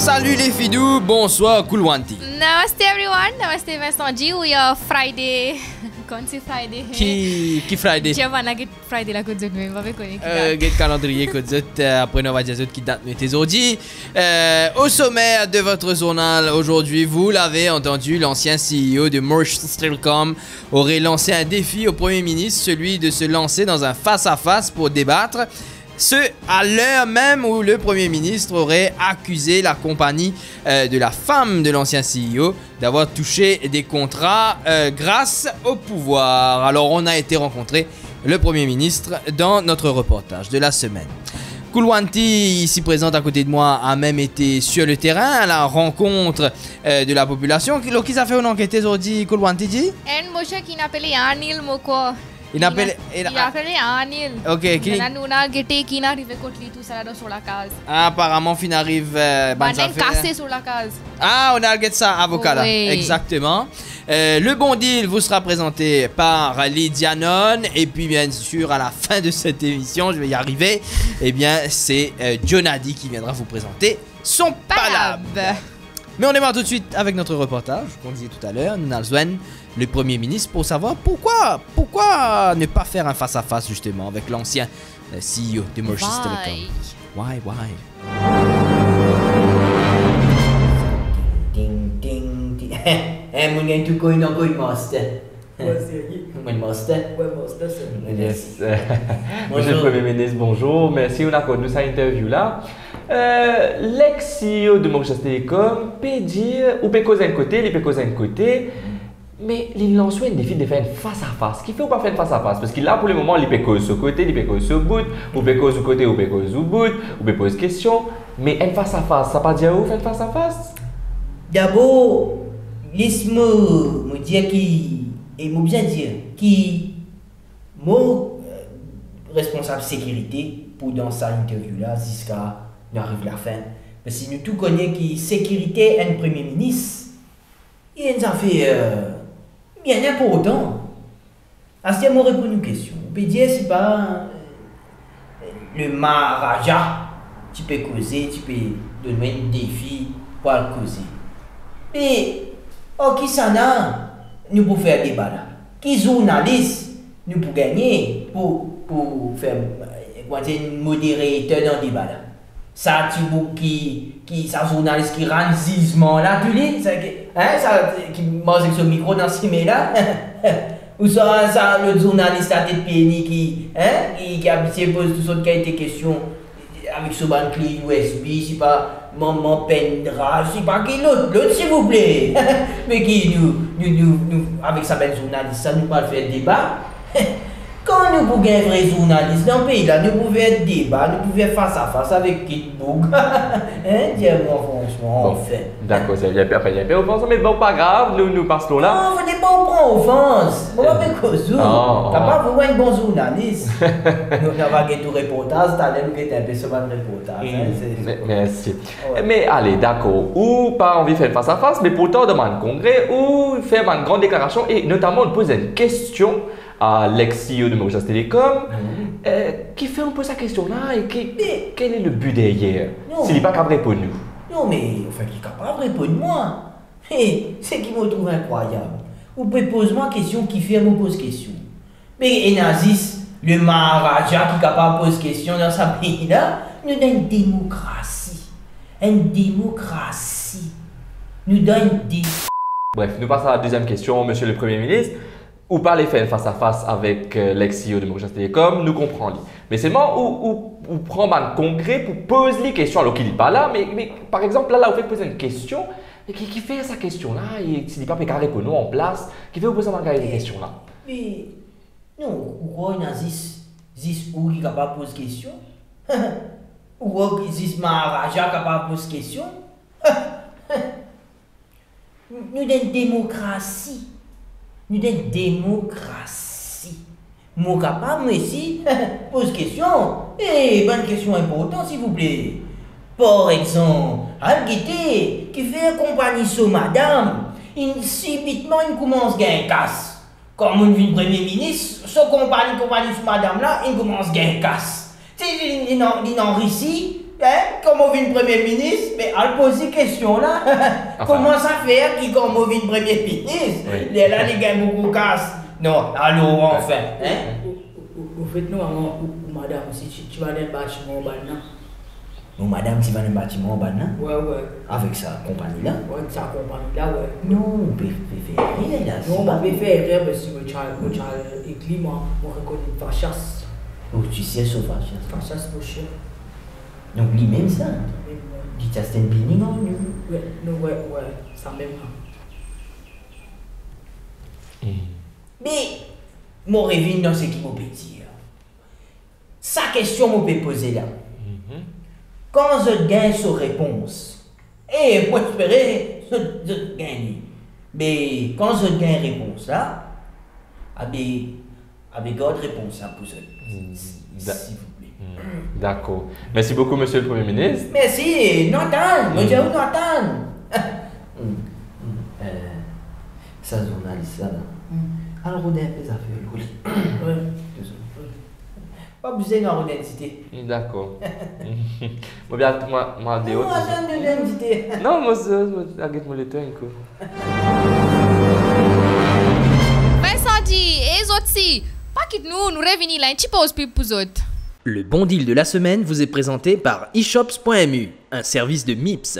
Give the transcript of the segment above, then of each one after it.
Salut les fidous, bonsoir Kulwanti. Namaste everyone, namaste Vincent G. We are Friday. कौन सी Friday है? Qui Friday? Giovanna get Friday la côte mais pas connaît. Get calendrier côte après nous va dire qui date nous aujourd'hui. Au sommaire de votre journal aujourd'hui, vous l'avez entendu, l'ancien CEO de Mauritius Telecom aurait lancé un défi au Premier ministre, celui de se lancer dans un face-à-face pour débattre. Ce à l'heure même où le Premier ministre aurait accusé la compagnie de la femme de l'ancien CEO d'avoir touché des contrats grâce au pouvoir. Alors on a été rencontrer le Premier ministre dans notre reportage de la semaine. Kulwanti, ici présente à côté de moi, a même été sur le terrain à la rencontre de la population. Qui a fait une enquête aujourd'hui, Kulwanti dit? And Moshe qui n'appelle Anil Moko. Il appelle Anil. Ok, qui Nuna gete qui n'arrive kotli tout ça sur la case. Apparemment, fin arrive cassé sur la case. Ah, on a le ça avocat là. Oui. Exactement. Le bon deal vous sera présenté par Lydia Non. Et puis, bien sûr, à la fin de cette émission, je vais y arriver. Eh bien, c'est Jonadi qui viendra vous présenter son palab. Mais on démarre tout de suite avec notre reportage, qu'on disait tout à l'heure. Nous avons besoin le Premier ministre pour savoir pourquoi ne pas faire un face-à-face justement avec l'ancien CEO de Mauritius Telecom. Why? Ding ding ding. Mon gars, tu connais encore le master. Yes. Bonjour. Monsieur le Premier ministre, bonjour. Merci on a connu cette interview là. L'ex-CEO de Mauritius Telecom peut dire, ou peut causer un côté, il peut causer un côté, mais il lance un défi de faire un face-à-face. Qui fait ou pas faire un face-à-face? Parce qu'il là pour le moment, il peut causer ce côté, il peut causer ce bout, ou peut causer ce côté, ou peut causer ce bout, ou peut poser question. Mais un face-à-face, ça pas dire où faire un face-à-face? D'abord, laisse-moi me dire et me bien dire qui mon responsable sécurité pour dans cette interview là jusqu'à nous arrive la fin. Parce que nous tous connaissons qui sécurité un premier ministre, il nous a fait bien important. À ce moment répondre une question. On peut dire c'est pas le Maharaja, tu peux causer, tu peux donner un défi pour le causer. Mais qui s'en a, nous pouvons faire débat là. Qui journaliste, nous pouvons gagner pour faire un modérateur dans le débat là. Ça, ça journaliste qui rend jugement là, tu lis, ça qui mange avec ce micro dans ce là. Ou ça, le journaliste à tête pied qui a posé toutes sortes de questions avec ce ban clé USB, c'est pas mon pendrive, c'est pas qui l'autre s'il vous plaît. Mais qui nous avec sa belle journaliste, ça nous pas faire débat. Quand nous pouvons être vrais journalistes dans le pays là, nous pouvons être débat, nous pouvons être face à face avec Kitbook. Dis-moi franchement, Bon, on fait. D'accord, il y a pas offense, mais bon, pas grave, nous passons là. Non, vous n'êtes pas au prendre offense. On va faire cause. T'as pas vraiment un bon journaliste. Nous avons fait tout reportage, t'as l'air que un peu sur un reportage. Merci. Ouais. Mais allez, d'accord. Ou pas envie de faire face à face, mais pourtant demander un congrès ou faire une grande déclaration et notamment de poser une question à l'ex-CEO de Mauritius Telecom qui fait un peu sa question là et quel est le but derrière s'il n'est pas capable de répondre nous. Non, mais enfin, qui est capable de répondre moi. C'est qui me trouve incroyable. Vous pouvez poser moi question qui fait me pose question. Mais Nazis, le Maharaja qui est capable de poser question dans sa pays là, nous avons une démocratie. Une démocratie. Nous avons une Bref, nous passons à la deuxième question, monsieur le Premier ministre. Ou pas les faire face à face avec l'ex-CEO de Mauritius Telecom, nous comprenons. Mais seulement, ou prendre un congrès pour poser les questions alors qu'il n'est pas là. Mais par exemple, là, vous faites poser une question, et qui fait sa question là, et s'il n'est pas préparé pour nous en place, qui fait vous poser des questions là. Mais non, pourquoi Nazis ou qui est capable de poser question? Pourquoi Zis Maharaja capable de poser question? Nous avons une démocratie. Nous avons une démocratie. Moi capable, mais si, pose question. Bonne question importante, s'il vous plaît. Par exemple, Al-Guité, qui fait compagnie sur madame, subitement, il commence à gagner casse. Comme on vit premier ministre, ce compagnie sur madame là, il commence à gagner casse. Il en Russie, comme on vient Premier ministre, mais elle pose une question là. Comment ça fait qui comme on vient Premier ministre? Oui. Là, les gars, beaucoup casse. Non, allô, enfin. Vous faites nous, madame, si tu vas dans le bâtiment, Non, madame, tu vas dans le bâtiment, ouais. avec sa compagnie là? Ouais, ça compagnie là, ouais. Non, on peut faire rien là. Non, on peut faire rien, mais si vous avez un climat, on reconnaît pas chasse. Oh, tu sais, sauf à chasse. Pas chasse, mon cher. Donc, lui-même ça. Dit ça, c'est un billing en nous. Ouais, ça même. Mais, mon revenu dans ce qui m'a peut dire. Sa question m'a peut poser là. Quand je gagne sa réponse, et moi j'espérais je gagne. Mais quand je gagne réponse là, avec d'autres réponses à poser. S'il vous plaît. D'accord. Merci beaucoup, monsieur le Premier ministre. Merci, Nathan. Moi j'ai où Nathan? Ça journaliste là. Alors on a un peu affaires. Ouais. Pas besoin d'en identité. D'accord. Moi, bien, moi, des autres. Non, attends de l'identité. Non, moi, je vais me le temps, quoi. Vincent dit, et les autres si, pas quitte nous revenons là, un petit pause puis pour autres. Le bon deal de la semaine vous est présenté par eShops.mu, un service de MIPS.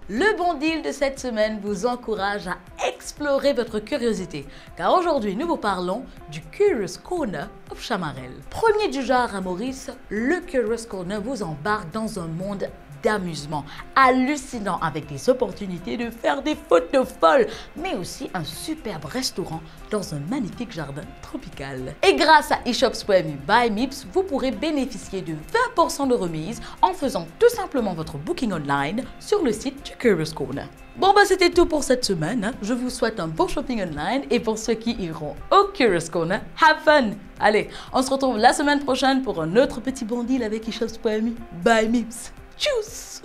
Le bon deal de cette semaine vous encourage à explorer votre curiosité, car aujourd'hui nous vous parlons du Curious Corner of Chamarel. Premier du genre à Maurice, le Curious Corner vous embarque dans un monde d'amusement hallucinant avec des opportunités de faire des photos folles, mais aussi un superbe restaurant dans un magnifique jardin tropical. Et grâce à eShops.mu by MIPS, vous pourrez bénéficier de 20% de remise en faisant tout simplement votre booking online sur le site du Curious Corner. Bon bah c'était tout pour cette semaine, Je vous souhaite un bon shopping online et pour ceux qui iront au Curious Corner, have fun! Allez, on se retrouve la semaine prochaine pour un autre petit bon deal avec eShops.mu by MIPS. Tchuss!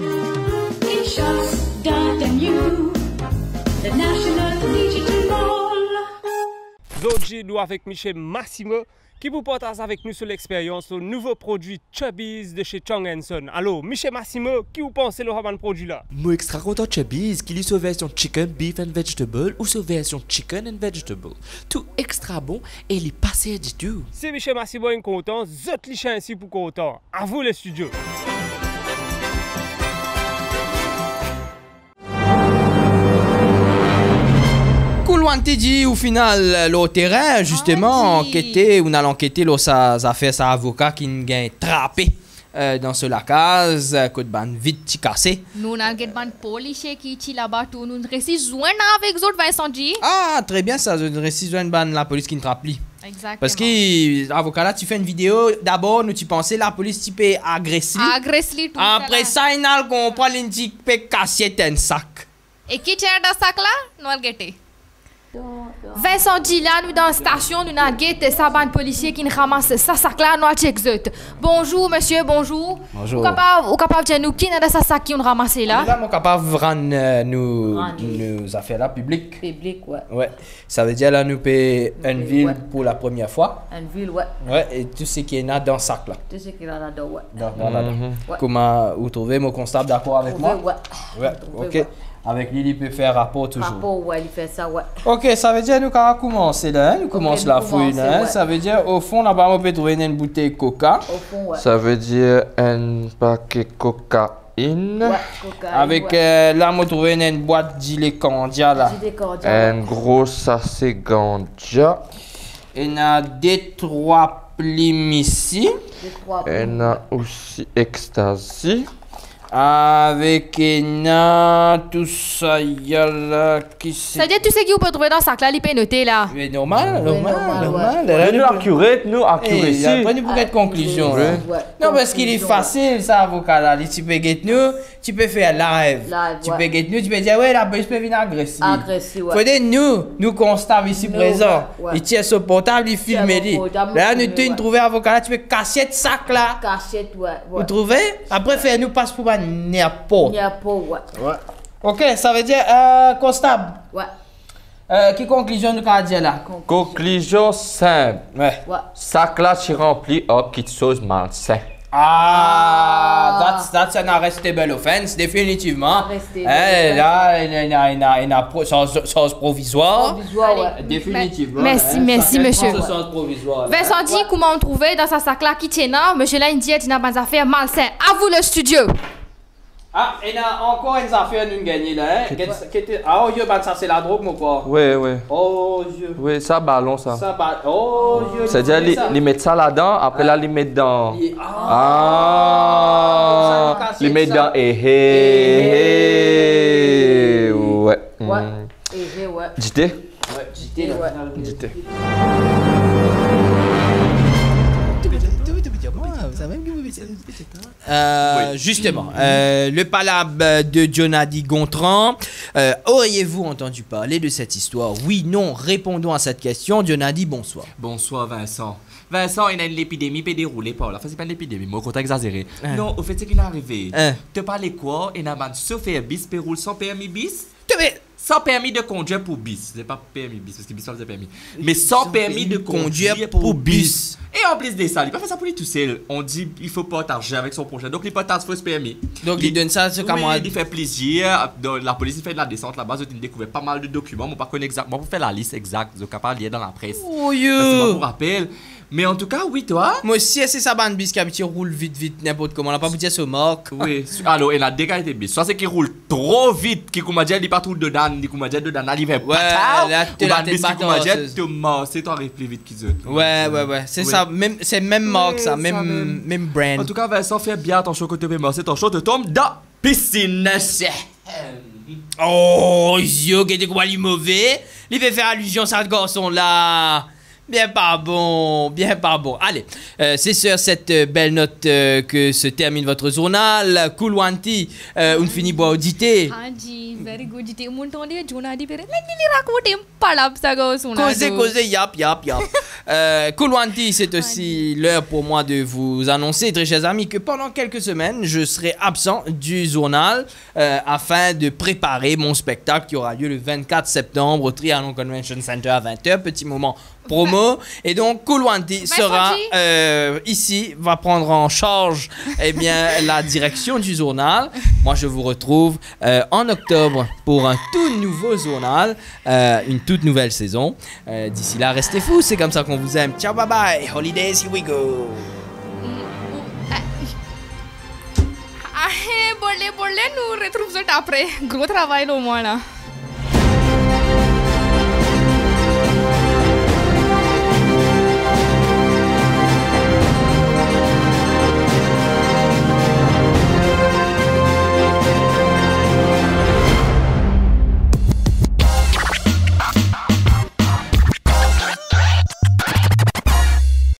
eShops.mu, the National Digital Mall. Aujourd'hui, nous avec Michel Massimo qui vous partage avec nous sur l'expérience le nouveau produit Chubbies de chez Chung & Son. Alors, Michel Massimo, qui vous pensez le produit là? Moi extra content de Chubbies, qu'il est sur version chicken, beef and vegetable ou sur version chicken and vegetable. Tout extra bon et il est passé du tout. Si Michel Massimo est content, zot li chien ici pour content. À vous les studios. Dit au final le terrain justement enquêter on a enquêté là ça fait ça avocat qui nous gagne trappé dans ce la case côte ban vite cassé. Nous avons un policier qui est là-bas tout nous récit joindre avec les autres Vincent dit. Ah très bien ça je récit joindre la police qui nous trappe li. Exactement. Parce que l'avocat là tu fais une vidéo d'abord nous tu pensais la police tu peux agresser. Agresser tout. Après ça il a qu'on prend une petite cassette un sac. Et qui tient dans sac là? Nous allons guetter. Vincent dit là, nous dans la station, nous avons guetté sa bande policier qui nous ramasse sa sac là, nous avons bonjour monsieur, bonjour. Bonjour. Vous capable de dire nous qui est dans sa sac qui nous ramasse là? Nous sommes capables de rendre nos affaires là publiques. Public, ouais. Ouais. Ça veut dire là nous payons une ville pour la première fois. Une ville, ouais. Ouais, et tout ce qui est là dans le sac là. Tout ce qu'il y a là-dedans, ouais. Ouais. Comment vous trouvez mon constable d'accord avec moi? Ouais. Ouais, ok. Avec lui, il peut faire rapport toujours. Rapport, ouais, il fait ça, ouais. Ok, ça veut dire nous allons commencer là. Nous commençons la fouille là. Ouais. Ça veut dire au fond, là-bas, on peut trouver une bouteille coca. Au fond, ouais. Ça veut dire un paquet cocaïne. Ouais, cocaïne, Avec ouais. là, on trouve une boîte d'île candia là. Gilet cordial, Un ouais. gros sachet ganja. Et on a des trois plumes ici. Des trois On a aussi ecstasy. Avec tout ça, il y a là qui c'est. Ça veut dire tout ce que vous pouvez trouver dans le sac là, il peut noter là. Mais normal. Nous accurate, nous accurate. Il n'y a pas de bouquet de conclusion. Ouais. Là. Non, parce qu'il est facile, ça, avocat là. Tu peux get nous, tu peux faire live. Tu peux get nous, tu peux dire, ouais, la police peut venir agressif. Agressif, ouais. Faut dire, nous constatons ici Nous, présent. ouais. Il tient son portable, il filme. Là, nous tu trouvé avocat là, tu peux casser ce sac là. Cachette, ouais. Vous trouvez? Après, faire nous passe pour n'importe. Il n'y a pas, ouais. Ok, ça veut dire, constable. Ouais. Quelle conclusion nous avons dire là? Conclusion simple. Ouais. Ouais. Sac là, tu remplis, quelque chose malsain. Ah, That's an arrestable offense, définitivement. Arrestable Là, il y a sens provisoire. Provisoire, ouais. Définitivement. Merci, hein, merci, ça fait monsieur. sens de provisoire. là. Vincent dit comment on trouvait dans sa sac là qui tient là. Monsieur là, il dit qu'il n'a pas d'affaires malsaines. À vous le studio. Ah, il y a encore une affaire nous gagner là. Hein? Ah, oh, ça c'est la drogue, mon quoi. Ouais, ouais. Oh, Dieu. Ouais, ça ballon ça. Ça va. Oh, Dieu. C'est-à-dire, ils mettent ça là-dedans, après là, ils mettent dans. Ah. Ils mettent dans. Ouais. Ouais. Et ouais. JT? Ouais, JT là. JT. Justement, le palabre de Jonadi Gontran. Auriez-vous entendu parler de cette histoire? Oui, non, répondons à cette question. Jonadi, bonsoir. Bonsoir Vincent. Vincent, il y a une épidémie qui déroulée par là. Enfin, c'est pas une épidémie, mais au contraire exagéré. Non, au fait, c'est qu'il est arrivé. Te parles quoi? Il y a un chauffeur bis qui roule sans permis bis? Sans permis de conduire pour bis. C'est pas permis bis, parce que bis, ça faisait permis. Mais sans permis de conduire pour bis. Et en plus de ça, il n'a pas fait ça pour lui tout seul. On dit il faut partager avec son projet. Donc, il partage fausse permis. Donc, il donne ça à ce camarade. Il fait plaisir. La police il fait de la descente là-bas. Il a découvert pas mal de documents. On ne pas connaître exactement pour faire la liste exacte. Donc, capable de lire dans la presse. Oh, c'est pas pour rappel. Mais en tout cas, oui, toi. Moi aussi, c'est ça, bande bis qui roule vite, n'importe comment. On n'a pas pu dire ce moque. Oui, alors, il a des qualités bis. Soit c'est qu'il roule trop vite, qui m'a dit, il pas tout dedans, il m'a dit dedans, il va pas. Là, tu l'as dit, c'est toi, arrive plus vite qu'ils eux. Ouais. C'est ça, c'est même marque, ça, même brand. En tout cas, Vincent, fais bien attention quand tu veux c'est ton show te tombe dans piscine. Oh, Zio, qui était quoi, lui mauvais? Il fait faire allusion à ce garçon-là. Bien pas bon. Allez, c'est sur cette belle note que se termine votre journal. Kulwanti, on finit par auditer. Hanji, very good. Jite muntonde Jonadi pere. Lagi raconter palab saga suna. Causez, yap. Kulwanti, c'est aussi l'heure pour moi de vous annoncer, très chers amis, que pendant quelques semaines, je serai absent du journal afin de préparer mon spectacle qui aura lieu le 24 septembre au Trianon Convention Center à 20h. Petit moment promo. Et donc, Kulwanti sera ici, va prendre en charge la direction du journal. Moi, je vous retrouve en octobre pour un tout nouveau journal, une toute nouvelle saison. D'ici là, restez fous, c'est comme ça qu'on vous aime. Ciao, bye bye, holidays, here we go. Boleh, nous retrouve ça après. Gros travail au moins là.